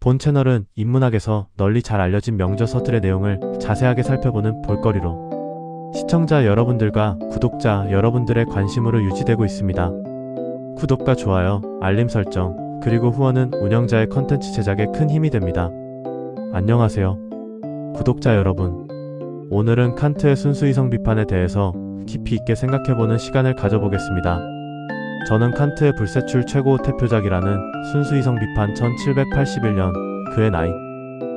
본 채널은 인문학에서 널리 잘 알려진 명저서들의 내용을 자세하게 살펴보는 볼거리로 시청자 여러분들과 구독자 여러분들의 관심으로 유지되고 있습니다. 구독과 좋아요, 알림 설정, 그리고 후원은 운영자의 컨텐츠 제작에 큰 힘이 됩니다. 안녕하세요. 구독자 여러분. 오늘은 칸트의 순수이성 비판에 대해서 깊이 있게 생각해보는 시간을 가져보겠습니다. 저는 칸트의 불세출 최고 대표작이라는 순수이성 비판 1781년 그의 나이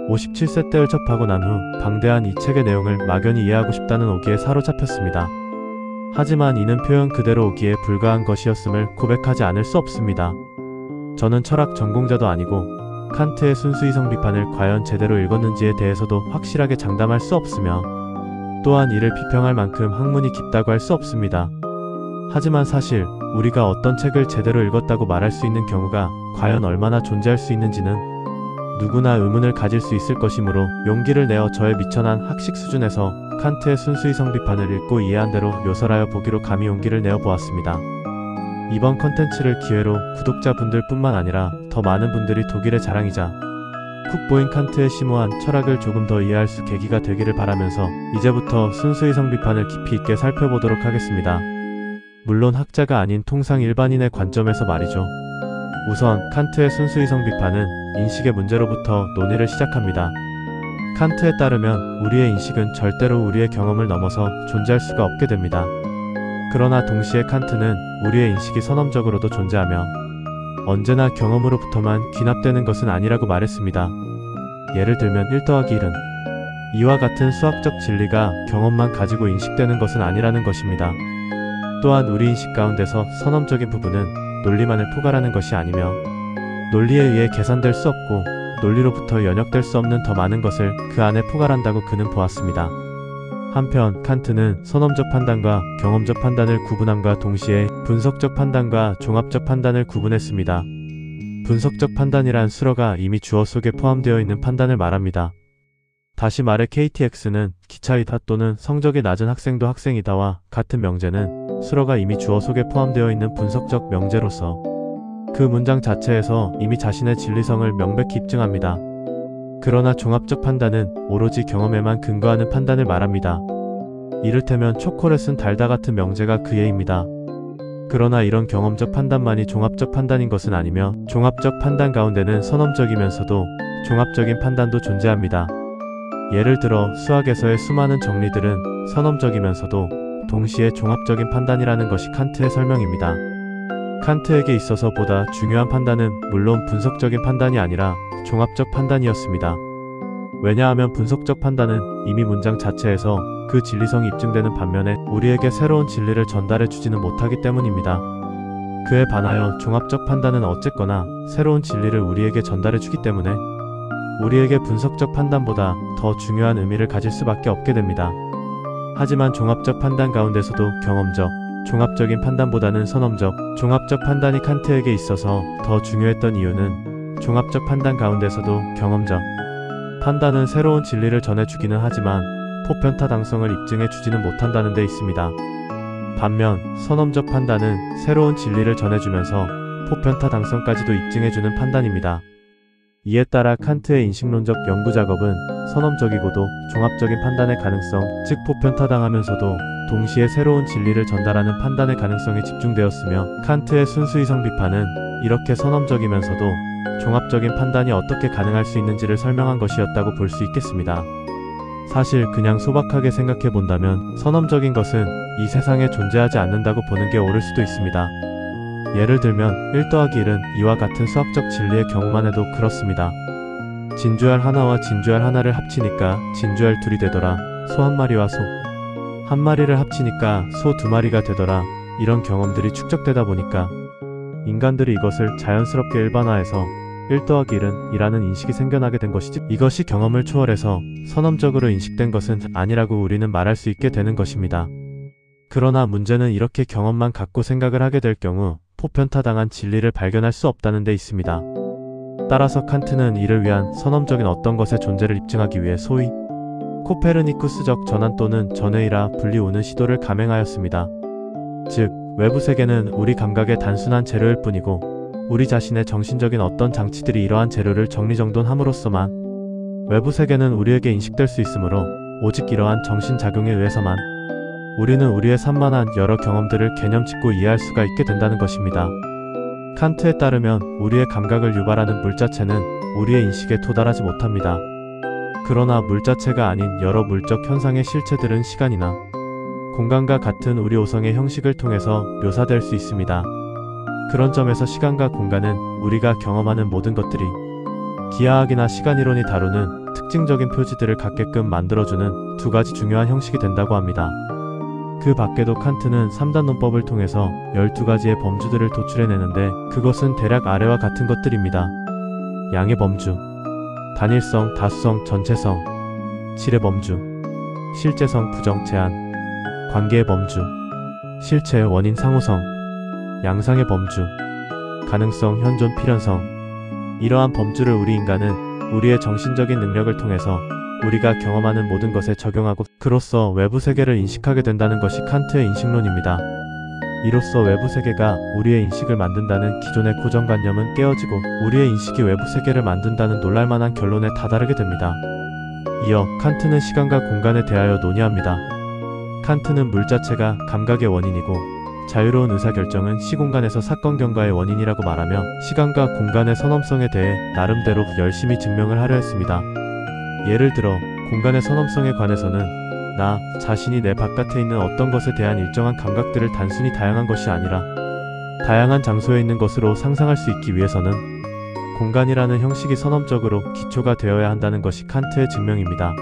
57세 때를 접하고 난 후 방대한 이 책의 내용을 막연히 이해하고 싶다는 오기에 사로잡혔습니다. 하지만 이는 표현 그대로 오기에 불과한 것이었음을 고백하지 않을 수 없습니다. 저는 철학 전공자도 아니고 칸트의 순수이성 비판을 과연 제대로 읽었는지에 대해서도 확실하게 장담할 수 없으며 또한 이를 비평할 만큼 학문이 깊다고 할 수 없습니다. 하지만 사실 우리가 어떤 책을 제대로 읽었다고 말할 수 있는 경우가 과연 얼마나 존재할 수 있는지는 누구나 의문을 가질 수 있을 것이므로 용기를 내어 저의 미천한 학식 수준에서 칸트의 순수이성 비판을 읽고 이해한 대로 묘설하여 보기로 감히 용기를 내어 보았습니다. 이번 컨텐츠를 기회로 구독자분들 뿐만 아니라 더 많은 분들이 독일의 자랑이자 국보인 칸트의 심오한 철학을 조금 더 이해할 수 계기가 되기를 바라면서 이제부터 순수이성 비판을 깊이 있게 살펴보도록 하겠습니다. 물론 학자가 아닌 통상 일반인의 관점에서 말이죠. 우선 칸트의 순수이성 비판은 인식의 문제로부터 논의를 시작합니다. 칸트에 따르면 우리의 인식은 절대로 우리의 경험을 넘어서 존재할 수가 없게 됩니다. 그러나 동시에 칸트는 우리의 인식이 선험적으로도 존재하며 언제나 경험으로부터만 귀납되는 것은 아니라고 말했습니다. 예를 들면 1+1은 이와 같은 수학적 진리가 경험만 가지고 인식되는 것은 아니라는 것입니다. 또한 우리 인식 가운데서 선험적인 부분은 논리만을 포괄하는 것이 아니며 논리에 의해 계산될 수 없고 논리로부터 연역될 수 없는 더 많은 것을 그 안에 포괄한다고 그는 보았습니다. 한편 칸트는 선험적 판단과 경험적 판단을 구분함과 동시에 분석적 판단과 종합적 판단을 구분했습니다. 분석적 판단이란 수로가 이미 주어 속에 포함되어 있는 판단을 말합니다. 다시 말해 KTX는 기차이다 또는 성적이 낮은 학생도 학생이다와 같은 명제는 수로가 이미 주어 속에 포함되어 있는 분석적 명제로서 그 문장 자체에서 이미 자신의 진리성을 명백히 입증합니다. 그러나 종합적 판단은 오로지 경험에만 근거하는 판단을 말합니다. 이를테면 초콜릿은 달다 같은 명제가 그 예입니다. 그러나 이런 경험적 판단만이 종합적 판단인 것은 아니며 종합적 판단 가운데는 선험적이면서도 종합적인 판단도 존재합니다. 예를 들어 수학에서의 수많은 정리들은 선험적이면서도 동시에 종합적인 판단이라는 것이 칸트의 설명입니다. 칸트에게 있어서 보다 중요한 판단은 물론 분석적인 판단이 아니라 종합적 판단이었습니다. 왜냐하면 분석적 판단은 이미 문장 자체에서 그 진리성이 입증되는 반면에 우리에게 새로운 진리를 전달해 주지는 못하기 때문입니다. 그에 반하여 종합적 판단은 어쨌거나 새로운 진리를 우리에게 전달해 주기 때문에 우리에게 분석적 판단보다 더 중요한 의미를 가질 수밖에 없게 됩니다. 하지만 종합적 판단 가운데서도 경험적, 종합적인 판단보다는 선험적, 종합적 판단이 칸트에게 있어서 더 중요했던 이유는 종합적 판단 가운데서도 경험적 판단은 새로운 진리를 전해주기는 하지만 포편타당성을 입증해주지는 못한다는 데 있습니다. 반면 선험적 판단은 새로운 진리를 전해주면서 포편타당성까지도 입증해주는 판단입니다. 이에 따라 칸트의 인식론적 연구작업은 선험적이고도 종합적인 판단의 가능성, 즉 포편타당하면서도 동시에 새로운 진리를 전달하는 판단의 가능성에 집중되었으며 칸트의 순수이성 비판은 이렇게 선험적이면서도 종합적인 판단이 어떻게 가능할 수 있는지를 설명한 것이었다고 볼 수 있겠습니다. 사실 그냥 소박하게 생각해 본다면 선험적인 것은 이 세상에 존재하지 않는다고 보는 게 옳을 수도 있습니다. 예를 들면 1+1은 이와 같은 수학적 진리의 경우만 해도 그렇습니다. 진주알 하나와 진주알 하나를 합치니까 진주알 둘이 되더라. 소 한 마리와 소 한 마리를 합치니까 소 두 마리가 되더라. 이런 경험들이 축적되다 보니까 인간들이 이것을 자연스럽게 일반화해서 1+1은 이라는 인식이 생겨나게 된 것이지 이것이 경험을 초월해서 선험적으로 인식된 것은 아니라고 우리는 말할 수 있게 되는 것입니다. 그러나 문제는 이렇게 경험만 갖고 생각을 하게 될 경우 포편타당한 진리를 발견할 수 없다는 데 있습니다. 따라서 칸트는 이를 위한 선험적인 어떤 것의 존재를 입증하기 위해 소위 코페르니쿠스적 전환 또는 전회이라 불리우는 시도를 감행하였습니다. 즉 외부 세계는 우리 감각의 단순한 재료일 뿐이고 우리 자신의 정신적인 어떤 장치들이 이러한 재료를 정리정돈함으로써만 외부 세계는 우리에게 인식될 수 있으므로 오직 이러한 정신작용에 의해서만 우리는 우리의 산만한 여러 경험들을 개념짓고 이해할 수가 있게 된다는 것입니다. 칸트에 따르면 우리의 감각을 유발하는 물 자체는 우리의 인식에 도달하지 못합니다. 그러나 물 자체가 아닌 여러 물적 현상의 실체들은 시간이나 공간과 같은 우리 오성의 형식을 통해서 묘사될 수 있습니다. 그런 점에서 시간과 공간은 우리가 경험하는 모든 것들이 기하학이나 시간이론이 다루는 특징적인 표지들을 갖게끔 만들어주는 두 가지 중요한 형식이 된다고 합니다. 그 밖에도 칸트는 3단 논법을 통해서 12가지의 범주들을 도출해내는데 그것은 대략 아래와 같은 것들입니다. 양의 범주, 단일성, 다수성, 전체성, 질의 범주, 실제성, 부정, 제한, 관계의 범주, 실체, 원인, 상호성, 양상의 범주, 가능성, 현존, 필연성. 이러한 범주를 우리 인간은 우리의 정신적인 능력을 통해서 우리가 경험하는 모든 것에 적용하고 그로써 외부 세계를 인식하게 된다는 것이 칸트의 인식론입니다. 이로써 외부 세계가 우리의 인식을 만든다는 기존의 고정관념은 깨어지고 우리의 인식이 외부 세계를 만든다는 놀랄만한 결론에 다다르게 됩니다. 이어 칸트는 시간과 공간에 대하여 논의합니다. 칸트는 물 자체가 감각의 원인이고 자유로운 의사결정은 시공간에서 사건 경과의 원인이라고 말하며 시간과 공간의 선엄성에 대해 나름대로 열심히 증명을 하려 했습니다. 예를 들어 공간의 선엄성에 관해서는 나 자신이 내 바깥에 있는 어떤 것에 대한 일정한 감각들을 단순히 다양한 것이 아니라 다양한 장소에 있는 것으로 상상할 수 있기 위해서는 공간이라는 형식이 선엄적으로 기초가 되어야 한다는 것이 칸트의 증명입니다.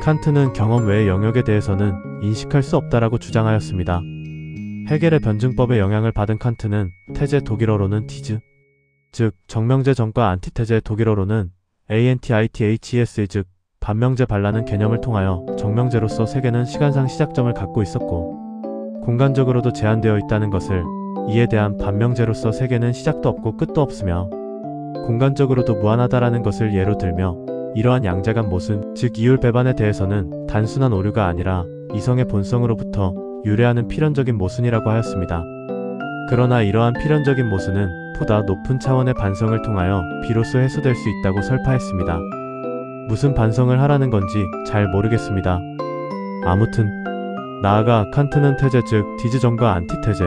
칸트는 경험 외의 영역에 대해서는 인식할 수 없다라고 주장하였습니다. 헤겔의 변증법에 영향을 받은 칸트는 태제 독일어로는 티즈, 즉 정명제 전과 안티테제 독일어로는 antithes 즉 반명제 반라는 개념을 통하여 정명제로서 세계는 시간상 시작점을 갖고 있었고 공간적으로도 제한되어 있다는 것을 이에 대한 반명제로서 세계는 시작도 없고 끝도 없으며 공간적으로도 무한하다라는 것을 예로 들며 이러한 양자간 모순 즉 이율 배반에 대해서는 단순한 오류가 아니라 이성의 본성으로부터 유래하는 필연적인 모순이라고 하였습니다. 그러나 이러한 필연적인 모순은 보다 높은 차원의 반성을 통하여 비로소 해소될 수 있다고 설파했습니다. 무슨 반성을 하라는 건지 잘 모르겠습니다. 아무튼 나아가 칸트는 태제 즉 디즈전과 안티테제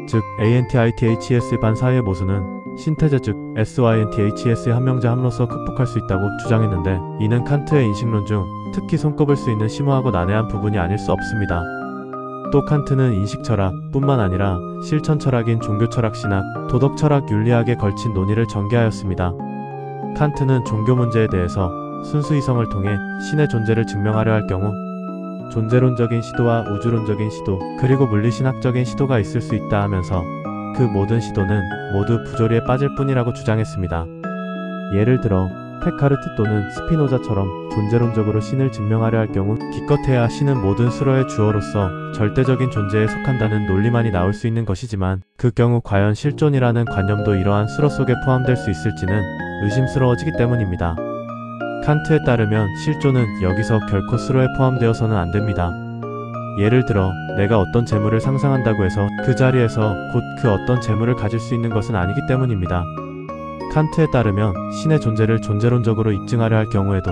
즉 antiths 반 사이의 모순은 신태제 즉 synths의 한명제 함으로써 극복할 수 있다고 주장했는데 이는 칸트의 인식론 중 특히 손꼽을 수 있는 심오하고 난해한 부분이 아닐 수 없습니다. 또 칸트는 인식철학 뿐만 아니라 실천철학인 종교철학 신학, 도덕철학 윤리학에 걸친 논의를 전개하였습니다. 칸트는 종교 문제에 대해서 순수 이성을 통해 신의 존재를 증명하려 할 경우 존재론적인 시도와 우주론적인 시도 그리고 물리신학적인 시도가 있을 수 있다 하면서 그 모든 시도는 모두 부조리에 빠질 뿐이라고 주장했습니다. 예를 들어 페카르트 또는 스피노자처럼 존재론적으로 신을 증명하려 할 경우 기껏해야 신은 모든 수로의 주어로서 절대적인 존재에 속한다는 논리만이 나올 수 있는 것이지만 그 경우 과연 실존이라는 관념도 이러한 수로 속에 포함될 수 있을지는 의심스러워지기 때문입니다. 칸트에 따르면 실존은 여기서 결코 수로에 포함되어서는 안 됩니다. 예를 들어 내가 어떤 재물을 상상한다고 해서 그 자리에서 곧 그 어떤 재물을 가질 수 있는 것은 아니기 때문입니다. 칸트에 따르면 신의 존재를 존재론적으로 입증하려 할 경우에도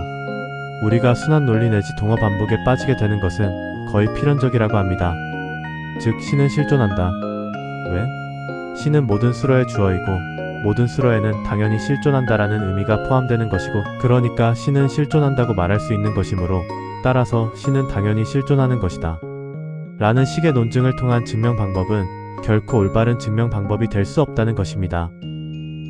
우리가 순환 논리 내지 동어 반복에 빠지게 되는 것은 거의 필연적이라고 합니다. 즉 신은 실존한다. 왜? 신은 모든 수로의 주어이고 모든 수로에는 당연히 실존한다라는 의미가 포함되는 것이고 그러니까 신은 실존한다고 말할 수 있는 것이므로 따라서 신은 당연히 실존하는 것이다. 라는 식의 논증을 통한 증명 방법은 결코 올바른 증명 방법이 될 수 없다는 것입니다.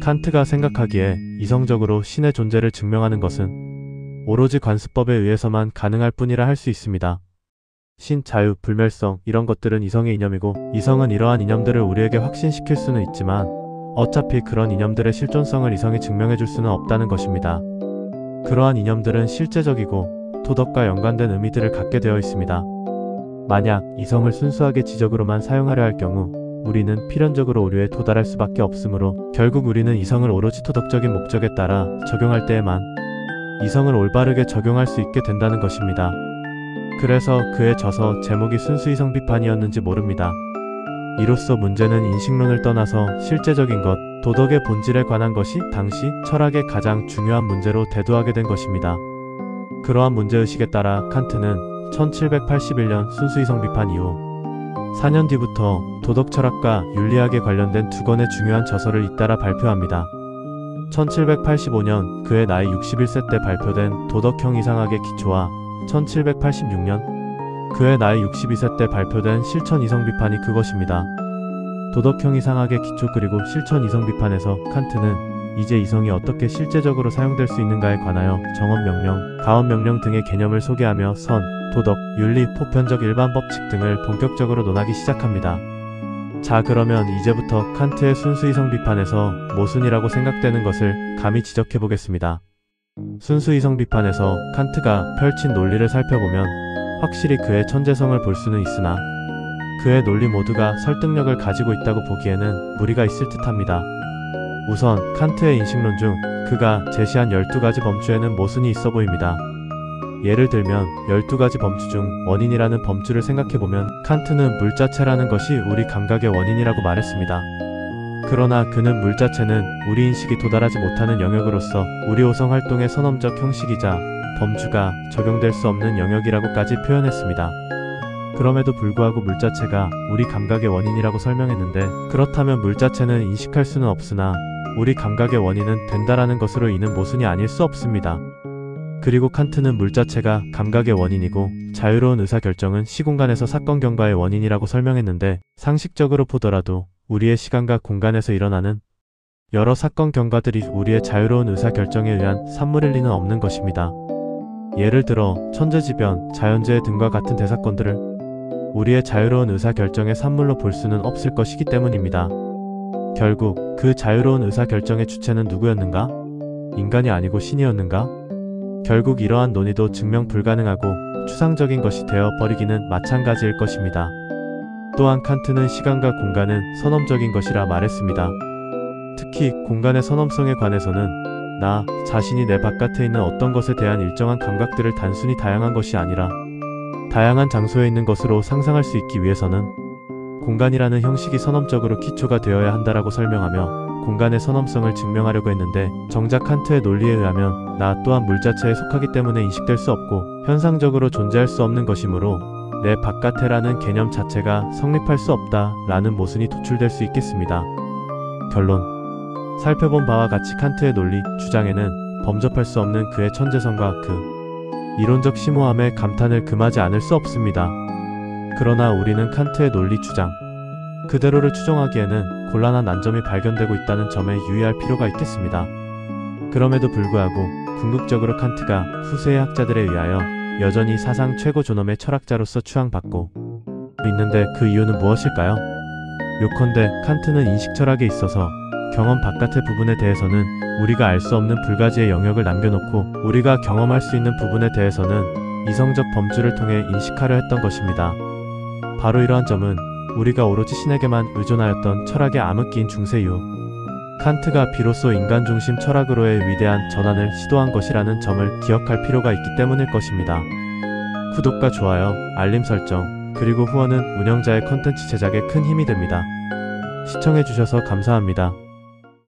칸트가 생각하기에 이성적으로 신의 존재를 증명하는 것은 오로지 관습법에 의해서만 가능할 뿐이라 할 수 있습니다. 신, 자유, 불멸성 이런 것들은 이성의 이념이고 이성은 이러한 이념들을 우리에게 확신시킬 수는 있지만 어차피 그런 이념들의 실존성을 이성이 증명해 줄 수는 없다는 것입니다. 그러한 이념들은 실제적이고 도덕과 연관된 의미들을 갖게 되어 있습니다. 만약 이성을 순수하게 지적으로만 사용하려 할 경우 우리는 필연적으로 오류에 도달할 수밖에 없으므로 결국 우리는 이성을 오로지 도덕적인 목적에 따라 적용할 때에만 이성을 올바르게 적용할 수 있게 된다는 것입니다. 그래서 그의 저서 제목이 순수 이성 비판이었는지 모릅니다. 이로써 문제는 인식론을 떠나서 실제적인 것, 도덕의 본질에 관한 것이 당시 철학의 가장 중요한 문제로 대두하게 된 것입니다. 그러한 문제의식에 따라 칸트는 1781년 순수이성 비판 이후 4년 뒤부터 도덕 철학과 윤리학에 관련된 두 권의 중요한 저서를 잇따라 발표합니다. 1785년 그의 나이 61세 때 발표된 도덕형 이상학의 기초와 1786년 그의 나이 62세 때 발표된 실천 이성 비판이 그것입니다. 도덕형 이상학의 기초 그리고 실천 이성 비판에서 칸트는 이제 이성이 어떻게 실제적으로 사용될 수 있는가에 관하여 정언명령, 가언명령 등의 개념을 소개하며 선, 도덕, 윤리, 보편적 일반 법칙 등을 본격적으로 논하기 시작합니다. 자, 그러면 이제부터 칸트의 순수이성 비판에서 모순이라고 생각되는 것을 감히 지적해 보겠습니다. 순수이성 비판에서 칸트가 펼친 논리를 살펴보면 확실히 그의 천재성을 볼 수는 있으나 그의 논리 모두가 설득력을 가지고 있다고 보기에는 무리가 있을 듯합니다. 우선 칸트의 인식론 중 그가 제시한 12가지 범주에는 모순이 있어 보입니다. 예를 들면 12가지 범주 중 원인이라는 범주를 생각해보면 칸트는 물 자체라는 것이 우리 감각의 원인이라고 말했습니다. 그러나 그는 물 자체는 우리 인식이 도달하지 못하는 영역으로서 우리 오성 활동의 선험적 형식이자 범주가 적용될 수 없는 영역이라고까지 표현했습니다. 그럼에도 불구하고 물 자체가 우리 감각의 원인이라고 설명했는데, 그렇다면 물 자체는 인식할 수는 없으나 우리 감각의 원인은 된다라는 것으로 이는 모순이 아닐 수 없습니다. 그리고 칸트는 물 자체가 감각의 원인이고 자유로운 의사결정은 시공간에서 사건 경과의 원인이라고 설명했는데, 상식적으로 보더라도 우리의 시간과 공간에서 일어나는 여러 사건 경과들이 우리의 자유로운 의사결정에 의한 산물일 리는 없는 것입니다. 예를 들어 천재지변, 자연재해 등과 같은 대사건들을 우리의 자유로운 의사결정의 산물로 볼 수는 없을 것이기 때문입니다. 결국 그 자유로운 의사결정의 주체는 누구였는가? 인간이 아니고 신이었는가? 결국 이러한 논의도 증명 불가능하고 추상적인 것이 되어 버리기는 마찬가지일 것입니다. 또한 칸트는 시간과 공간은 선험적인 것이라 말했습니다. 특히 공간의 선험성에 관해서는 나 자신이 내 바깥에 있는 어떤 것에 대한 일정한 감각들을 단순히 다양한 것이 아니라 다양한 장소에 있는 것으로 상상할 수 있기 위해서는 공간이라는 형식이 선험적으로 기초가 되어야 한다라고 설명하며 공간의 선험성을 증명하려고 했는데, 정작 칸트의 논리에 의하면 나 또한 물 자체에 속하기 때문에 인식될 수 없고 현상적으로 존재할 수 없는 것이므로 내 바깥에라는 개념 자체가 성립할 수 없다라는 모순이 도출될 수 있겠습니다. 결론. 살펴본 바와 같이 칸트의 논리, 주장에는 범접할 수 없는 그의 천재성과 그 이론적 심오함에 감탄을 금하지 않을 수 없습니다. 그러나 우리는 칸트의 논리 주장 그대로를 추정하기에는 곤란한 난점이 발견되고 있다는 점에 유의할 필요가 있겠습니다. 그럼에도 불구하고 궁극적으로 칸트가 후세의 학자들에 의하여 여전히 사상 최고 존엄의 철학자로서 추앙받고 있는데 그 이유는 무엇일까요? 요컨대 칸트는 인식철학에 있어서 경험 바깥의 부분에 대해서는 우리가 알 수 없는 불가지의 영역을 남겨놓고 우리가 경험할 수 있는 부분에 대해서는 이성적 범주를 통해 인식하려 했던 것입니다. 바로 이러한 점은 우리가 오로지 신에게만 의존하였던 철학의 암흑기인 중세 이후 칸트가 비로소 인간 중심 철학으로의 위대한 전환을 시도한 것이라는 점을 기억할 필요가 있기 때문일 것입니다. 구독과 좋아요, 알림 설정, 그리고 후원은 운영자의 컨텐츠 제작에 큰 힘이 됩니다. 시청해주셔서 감사합니다.